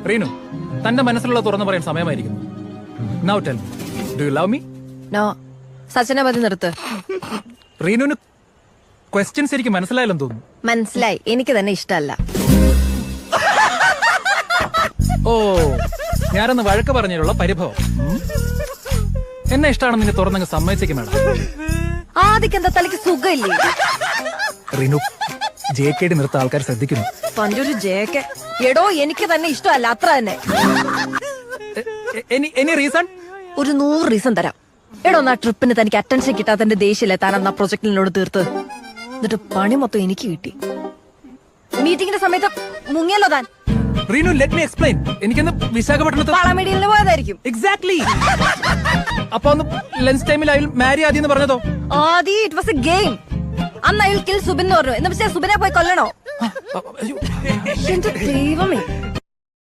റീനു, തന്റെ മനസ്സിലുള്ള തുറന്നു പറയാൻ സമയമായിരിക്കുന്നു. Now tell me, do you love me? No. സച്ചിനെ മതി നിർത്ത്. റീനുവിന് ക്വസ്റ്റ്യൻസ് എനിക്ക് മനസ്സിലായാലെന്ന് തോന്നുന്നു. മനസ്സിലായി, എനിക്ക് തന്നെ ഇഷ്ടമല്ല. ഓ, ഞാനൊന്ന് വഴക്ക് പറഞ്ഞതിലുള്ള പരിഭവം. എന്നെ ഇഷ്ടമാണെന്ന് നിന്നെ തുറന്നങ്ങ് സമ്മതിച്ചേക്കും മേഡം. ആദ്യം എന്താ തലയ്ക്ക് സുഖമില്ലേ? റീനു, JKD നിർത്ത ആൾക്കാർ ശ്രദ്ധിക്കുന്നു. തന്റെ ഒരു ജേക്കെ. എടോ, എനിക്ക് തന്നെ ഇഷ്ടമല്ല, അത്ര തന്നെ. Any reason? ഒരു 100 റീസൺ തരാം. എടോ, ആ ട്രിപ്പിന് തനിക്ക് അറ്റൻഷൻ കിട്ടാത്തതിന്റെ ദേഷ്യല്ലേ താൻ അന്ന് ആ പ്രൊജക്ടിനോട് തീർത്ത്. എന്നിട്ട് പണി മൊത്തം എനിക്ക് കിട്ടി. മീറ്റിംഗിന്റെ സമയത്ത് മുങ്ങിയല്ലോ താൻ. Reenu, let me explain. എനിക്കൊന്ന് വിശാഖപട്ടണത്ത് പാളമേടിയിൽ പോയതായിരിക്കും. എക്സാക്ട്ലി. അപ്പൊ ഒന്ന് ലഞ്ച് ടൈമിൽ അയാൾ മാരി ആദ്യം എന്ന് പറഞ്ഞതോ? ആദി, ഇറ്റ് വാസ് എ ഗെയിം. അന്ന് അയാൾ കിൽ സുബിൻ എന്ന് പറഞ്ഞു. എന്ന് വെച്ചാൽ സുബിനെ പോയി കൊല്ലണോ? എന്റെ ദൈവമേ.